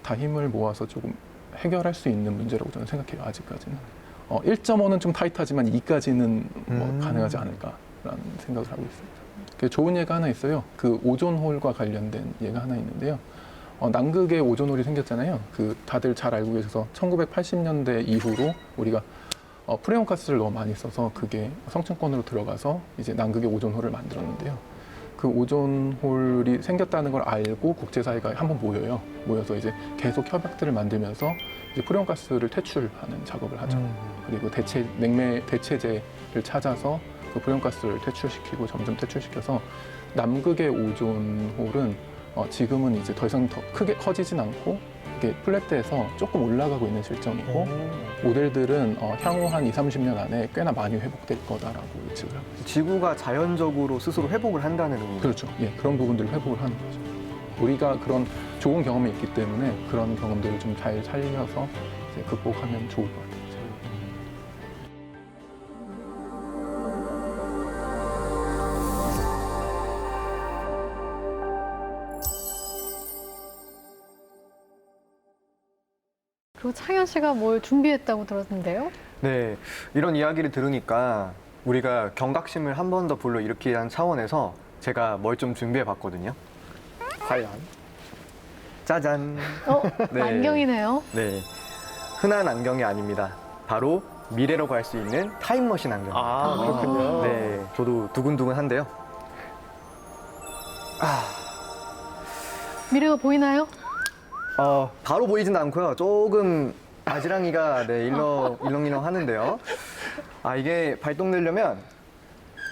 다 힘을 모아서 조금 해결할 수 있는 문제라고 저는 생각해요. 아직까지는. 1.5는 좀 타이트하지만 2까지는 뭐 가능하지 않을까라는 생각을 하고 있습니다. 좋은 예가 하나 있어요. 그 오존홀과 관련된 예가 하나 있는데요. 남극에 오존홀이 생겼잖아요. 그 다들 잘 알고 계셔서 1980년대 이후로 우리가 프레온 가스를 너무 많이 써서 그게 성층권으로 들어가서 이제 남극에 오존홀을 만들었는데요. 그 오존홀이 생겼다는 걸 알고 국제사회가 한번 모여요. 모여서 이제 계속 협약들을 만들면서 이제 프레온 가스를 퇴출하는 작업을 하죠. 그리고 냉매 대체제를 찾아서 그 프레온 가스를 퇴출시키고 점점 퇴출시켜서 남극의 오존홀은 지금은 이제 더 이상 더 크게 커지진 않고 이게 플랫돼서 조금 올라가고 있는 실정이고 모델들은 향후 한 20-30년 안에 꽤나 많이 회복될 거다라고 예측을 하고 있습니다. 지구가 자연적으로 스스로 회복을 한다는 의미. 그렇죠. 예, 그런 부분들을 회복을 하는 거죠. 우리가 그런 좋은 경험이 있기 때문에 그런 경험들을 좀 잘 살려서 이제 극복하면 좋을 것 같아요. 그리고 창현 씨가 뭘 준비했다고 들었는데요? 네, 이런 이야기를 들으니까 우리가 경각심을 한 번 더 불러일으키는 차원에서 제가 뭘 좀 준비해 봤거든요. 과연? 짜잔. 네. 안경이네요. 네, 흔한 안경이 아닙니다. 바로 미래로 갈 수 있는 타임머신 안경입니다. 그렇군요. 네, 저도 두근두근한데요. 미래가 보이나요? 바로 보이진 않고요. 조금 바지랑이가 일렁일렁 하는데요. 이게 발동되려면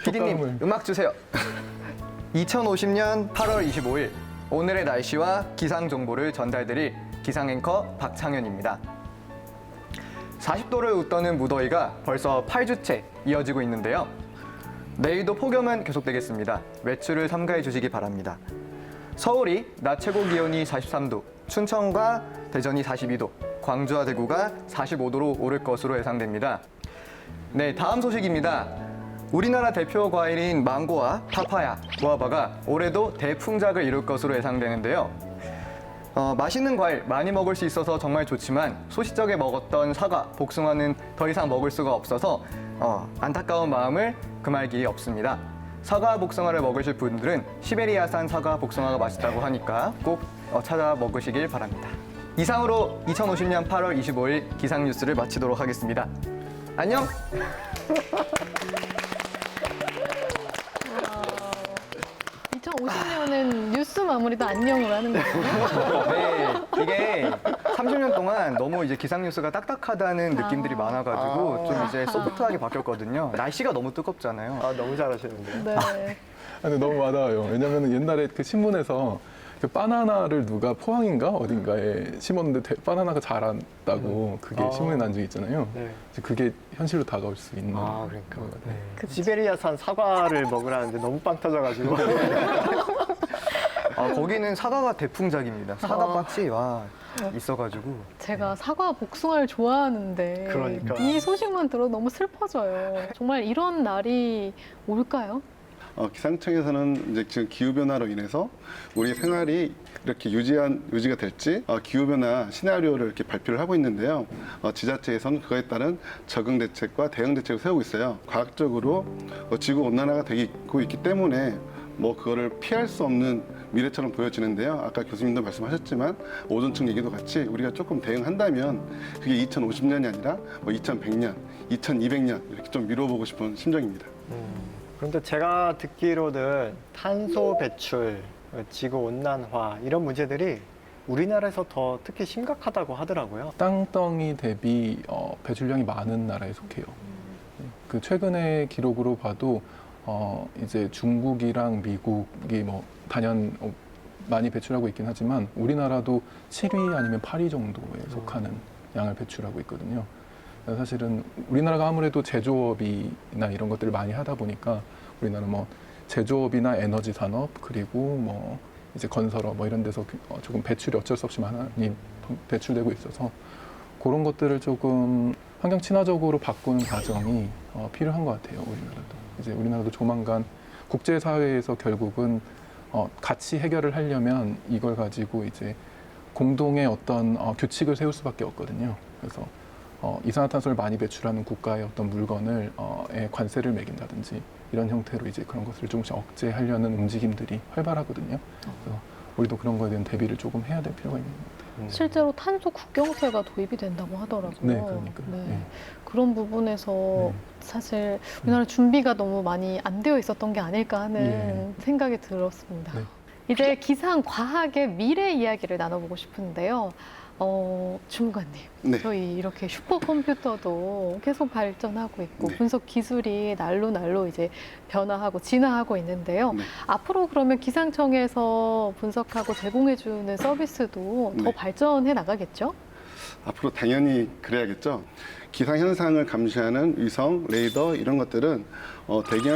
PD님 효과음을. 음악 주세요. 2050년 8월 25일 오늘의 날씨와 기상 정보를 전달드릴 기상 앵커 박창현입니다. 40도를 웃도는 무더위가 벌써 8주째 이어지고 있는데요. 내일도 폭염은 계속되겠습니다. 외출을 삼가해 주시기 바랍니다. 서울이 낮 최고 기온이 43도, 춘천과 대전이 42도, 광주와 대구가 45도로 오를 것으로 예상됩니다. 네, 다음 소식입니다. 우리나라 대표 과일인 망고와 파파야, 구아바가 올해도 대풍작을 이룰 것으로 예상되는데요. 맛있는 과일 많이 먹을 수 있어서 정말 좋지만 소시적에 먹었던 사과, 복숭아는 더 이상 먹을 수가 없어서 안타까운 마음을 금할 길이 없습니다. 사과, 복숭아를 먹으실 분들은 시베리아산 사과, 복숭아가 맛있다고 하니까 꼭 찾아 먹으시길 바랍니다. 이상으로 2050년 8월 25일 기상 뉴스를 마치도록 하겠습니다. 안녕! 2050년은 뉴스 마무리도 안녕으로 하는 거예요. 네, 이게 30년 동안 너무 이제 기상 뉴스가 딱딱하다는 느낌들이 많아가지고 좀 이제 소프트하게 바뀌었거든요. 날씨가 너무 뜨겁잖아요. 너무 잘하시는데요. 네. 근데 너무 와닿아요. 왜냐면 옛날에 그 신문에서 그 바나나를 누가 포항인가 어딘가에 심었는데 바나나가 자란다고 그게 신문에 난 적이 있잖아요. 네. 이제 그게 현실로 다가올 수 있는. 그러니까. 거 같아요. 네. 시베리아산 사과를 먹으라는데 너무 빵 터져가지고. 거기는 사과가 대풍작입니다. 사과밭이 있어가지고. 제가 사과, 복숭아를 좋아하는데 그러니까. 이 소식만 들어도 너무 슬퍼져요. 정말 이런 날이 올까요? 기상청에서는 이제 지금 기후 변화로 인해서 우리 생활이 이렇게 유지가 될지 기후 변화 시나리오를 이렇게 발표를 하고 있는데요. 지자체에서는 그거에 따른 적응 대책과 대응 대책을 세우고 있어요. 과학적으로 지구 온난화가 되고 있기 때문에 뭐 그거를 피할 수 없는 미래처럼 보여지는데요. 아까 교수님도 말씀하셨지만 오존층 얘기도 같이 우리가 조금 대응한다면 그게 2050년이 아니라 뭐 2100년, 2200년 이렇게 좀 미뤄보고 싶은 심정입니다. 그런데 제가 듣기로는 탄소 배출, 지구 온난화 이런 문제들이 우리나라에서 더 특히 심각하다고 하더라고요. 땅덩이 대비 배출량이 많은 나라에 속해요. 그 최근의 기록으로 봐도 이제 중국이랑 미국이 뭐 단연 많이 배출하고 있긴 하지만 우리나라도 7위 아니면 8위 정도에 속하는 양을 배출하고 있거든요. 그래서 사실은 우리나라가 아무래도 제조업이나 이런 것들을 많이 하다 보니까 우리나라 뭐 제조업이나 에너지 산업 그리고 뭐 이제 건설업 뭐 이런 데서 조금 배출이 어쩔 수 없이 많이 배출되고 있어서 그런 것들을 조금 환경 친화적으로 바꾸는 과정이 필요한 것 같아요. 우리나라도 이제 우리나라도 조만간 국제사회에서 결국은 같이 해결을 하려면 이걸 가지고 이제 공동의 어떤 규칙을 세울 수밖에 없거든요. 그래서 이산화탄소를 많이 배출하는 국가의 어떤 물건을 관세를 매긴다든지 이런 형태로 이제 그런 것을 조금씩 억제하려는 움직임들이 활발하거든요. 그래서 우리도 그런 거에 대한 대비를 조금 해야 될 필요가 있는 것 같아요. 실제로 탄소 국경세가 도입이 된다고 하더라고요. 네, 그러니까요. 네. 네. 그런 부분에서 사실 우리나라 준비가 너무 많이 안 되어 있었던 게 아닐까 하는 생각이 들었습니다. 네. 이제 기상 과학의 미래 이야기를 나눠보고 싶은데요. 주무관님, 네. 저희 이렇게 슈퍼컴퓨터도 계속 발전하고 있고 네. 분석 기술이 날로 이제 변화하고 진화하고 있는데요. 네. 앞으로 그러면 기상청에서 분석하고 제공해주는 서비스도 더 네. 발전해 나가겠죠? 앞으로 당연히 그래야겠죠. 기상 현상을 감시하는 위성, 레이더 이런 것들은 대기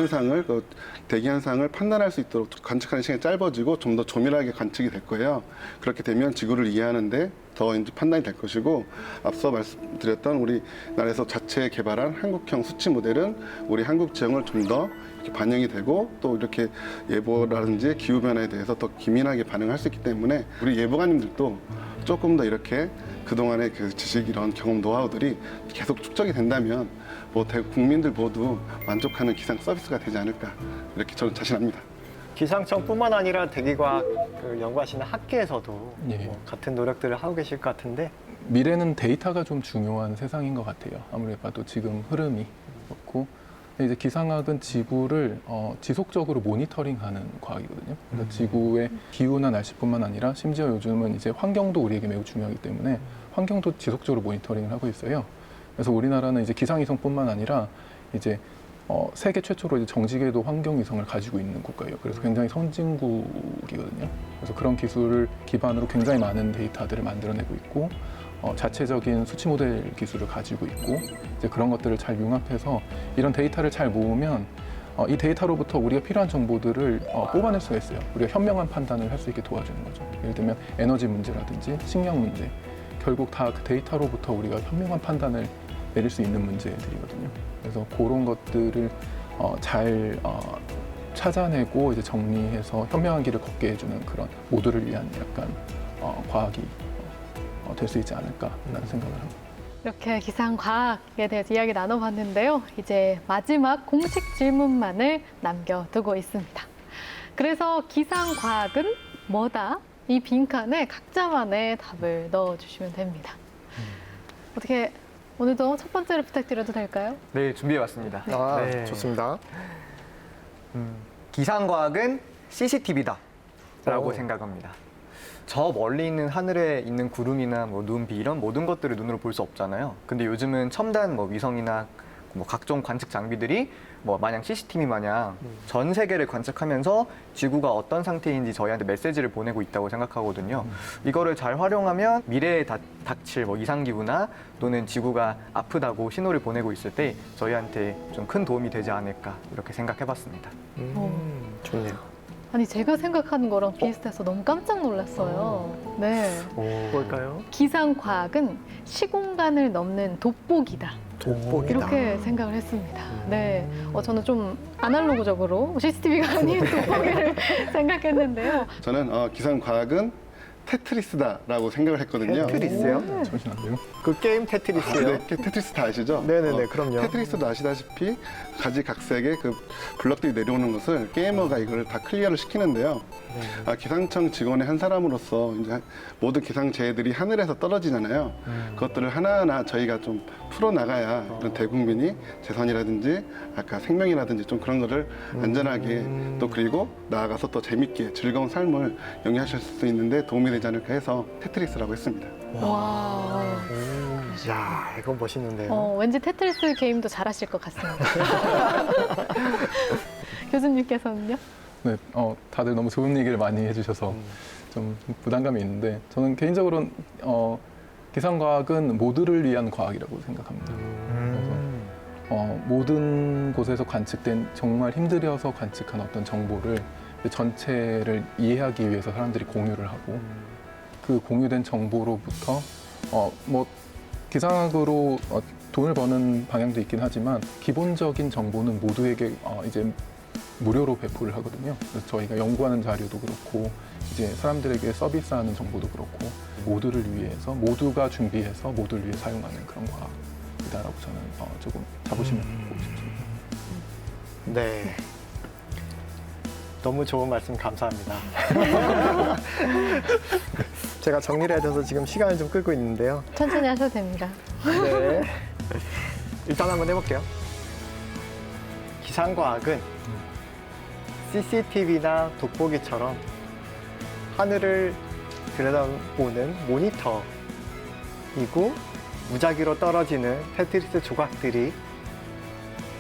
현상을 판단할 수 있도록 관측하는 시간이 짧아지고 좀 더 조밀하게 관측이 될 거예요. 그렇게 되면 지구를 이해하는데 더 이제 판단이 될 것이고 앞서 말씀드렸던 우리나라에서 자체 개발한 한국형 수치 모델은 우리 한국 지형을 좀 더 반영이 되고 또 이렇게 예보라든지 기후 변화에 대해서 더 기민하게 반응할 수 있기 때문에 우리 예보관님들도 조금 더 이렇게 그동안의 그 지식 이런 경험 노하우들이 계속 축적이 된다면 뭐 국민들 모두 만족하는 기상 서비스가 되지 않을까 이렇게 저는 자신합니다. 기상청뿐만 아니라 대기과학 연구하시는 학계에서도 예. 뭐 같은 노력들을 하고 계실 것 같은데 미래는 데이터가 좀 중요한 세상인 것 같아요. 아무리 봐도 지금 흐름이 그렇고 이제 기상학은 지구를 지속적으로 모니터링하는 과학이거든요. 그래서 지구의 기후나 날씨뿐만 아니라 심지어 요즘은 이제 환경도 우리에게 매우 중요하기 때문에 환경도 지속적으로 모니터링을 하고 있어요. 그래서 우리나라는 이제 기상위성뿐만 아니라 이제 세계 최초로 이제 정지궤도 환경위성을 가지고 있는 국가예요. 그래서 굉장히 선진국이거든요. 그래서 그런 기술을 기반으로 굉장히 많은 데이터들을 만들어내고 있고 자체적인 수치 모델 기술을 가지고 있고 이제 그런 것들을 잘 융합해서 이런 데이터를 잘 모으면 이 데이터로부터 우리가 필요한 정보들을 뽑아낼 수가 있어요. 우리가 현명한 판단을 할 수 있게 도와주는 거죠. 예를 들면 에너지 문제라든지 식량 문제, 결국 다 그 데이터로부터 우리가 현명한 판단을 내릴 수 있는 문제들이거든요. 그래서 그런 것들을 잘 찾아내고 이제 정리해서 현명한 길을 걷게 해주는 그런 모두를 위한 약간 과학이 될 수 있지 않을까라는 생각을 합니다. 이렇게 기상과학에 대해서 이야기 나눠봤는데요. 이제 마지막 공식 질문만을 남겨두고 있습니다. 그래서 기상과학은 뭐다? 이 빈칸에 각자만의 답을 넣어주시면 됩니다. 어떻게 오늘도 첫 번째를 부탁드려도 될까요? 네, 준비해왔습니다. 네. 좋습니다. 기상과학은 CCTV다 라고 오. 생각합니다. 저 멀리 있는 하늘에 있는 구름이나 뭐 눈, 비 이런 모든 것들을 눈으로 볼 수 없잖아요. 근데 요즘은 첨단 뭐 위성이나 뭐 각종 관측 장비들이 뭐 마냥 CCTV 마냥 전 세계를 관측하면서 지구가 어떤 상태인지 저희한테 메시지를 보내고 있다고 생각하거든요. 이거를 잘 활용하면 미래에 닥칠 뭐 이상기후나 또는 지구가 아프다고 신호를 보내고 있을 때 저희한테 좀 큰 도움이 되지 않을까 이렇게 생각해봤습니다. 좋네요. 아니 제가 생각하는 거랑 비슷해서 너무 깜짝 놀랐어요. 네. 뭘까요? 기상과학은 시공간을 넘는 돋보기다. 돋보기다. 이렇게 생각을 했습니다. 네, 저는 좀 아날로그적으로 CCTV가 아닌 돋보기를 생각했는데요. 저는 기상과학은 테트리스다라고 생각을 했거든요. 테트리스요? 잠시만요. 그 게임 테트리스요? 네, 테트리스 다 아시죠? 네네네, 그럼요. 테트리스도 아시다시피 가지각색의 그 블럭들이 내려오는 것을 게이머가 이걸 다 클리어를 시키는데요. 네. 기상청 직원의 한 사람으로서 이제 모든 기상재해들이 하늘에서 떨어지잖아요. 그것들을 하나하나 저희가 좀 풀어나가야 이런 대국민이 재산이라든지 아까 생명이라든지 좀 그런 거를 안전하게 또 그리고 나아가서 또 재밌게 즐거운 삶을 영위하실 수 있는데 도움이 되지 않을까 해서 테트리스라고 했습니다. 와, 야, 이거 멋있는데요. 왠지 테트리스 게임도 잘하실 것 같습니다. 교수님께서는요? 네, 다들 너무 좋은 얘기를 많이 해주셔서 좀 부담감이 있는데 저는 개인적으로는 기상과학은 모두를 위한 과학이라고 생각합니다. 그래서 모든 곳에서 관측된 정말 힘들여서 관측한 어떤 정보를 전체를 이해하기 위해서 사람들이 공유를 하고 그 공유된 정보로부터 뭐 기상학으로 돈을 버는 방향도 있긴 하지만 기본적인 정보는 모두에게 이제 무료로 배포를 하거든요. 그래서 저희가 연구하는 자료도 그렇고 이제 사람들에게 서비스하는 정보도 그렇고 모두를 위해서 모두가 준비해서 모두를 위해 사용하는 그런 과학이다라고 저는 조금 자부심을 갖고 싶습니다. 네. 너무 좋은 말씀 감사합니다. 제가 정리를 해줘서 지금 시간을 좀 끌고 있는데요. 천천히 하셔도 됩니다. 네. 일단 한번 해볼게요. 기상과학은 CCTV나 돋보기처럼 하늘을 들여다보는 모니터이고 무작위로 떨어지는 테트리스 조각들이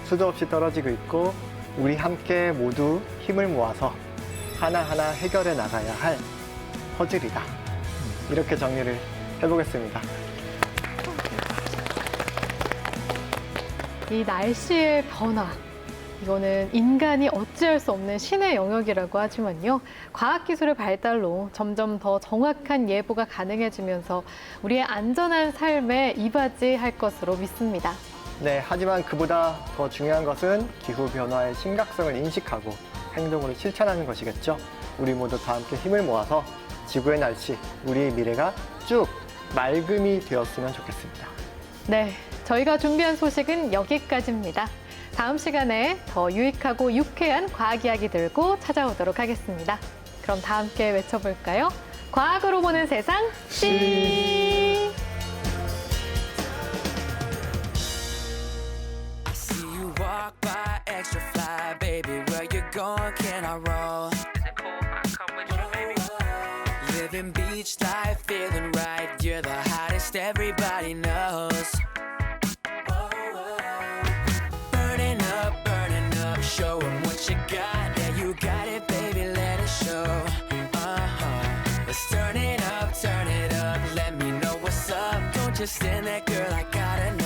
수도 없이 떨어지고 있고 우리 함께 모두 힘을 모아서 하나하나 해결해 나가야 할 퍼즐이다. 이렇게 정리를 해보겠습니다. 이 날씨의 변화, 이거는 인간이 어찌할 수 없는 신의 영역이라고 하지만요. 과학기술의 발달로 점점 더 정확한 예보가 가능해지면서 우리의 안전한 삶에 이바지할 것으로 믿습니다. 네, 하지만 그보다 더 중요한 것은 기후변화의 심각성을 인식하고 행동으로 실천하는 것이겠죠. 우리 모두 다 함께 힘을 모아서 지구의 날씨, 우리의 미래가 쭉 맑음이 되었으면 좋겠습니다. 네, 저희가 준비한 소식은 여기까지입니다. 다음 시간에 더 유익하고 유쾌한 과학 이야기 들고 찾아오도록 하겠습니다. 그럼 다 함께 외쳐볼까요? 과학으로 보는 세상, 씨! See you walk by extra fly, baby. Where you going? Can I roll? Is it cool if I come with you, baby? Living beach life, feeling right. You're the hottest, everybody knows. Burning up, show 'em what you got. Yeah, you got it, baby, let it show. Let's turn it up, let me know what's up. Don't just stand there, girl, I gotta know.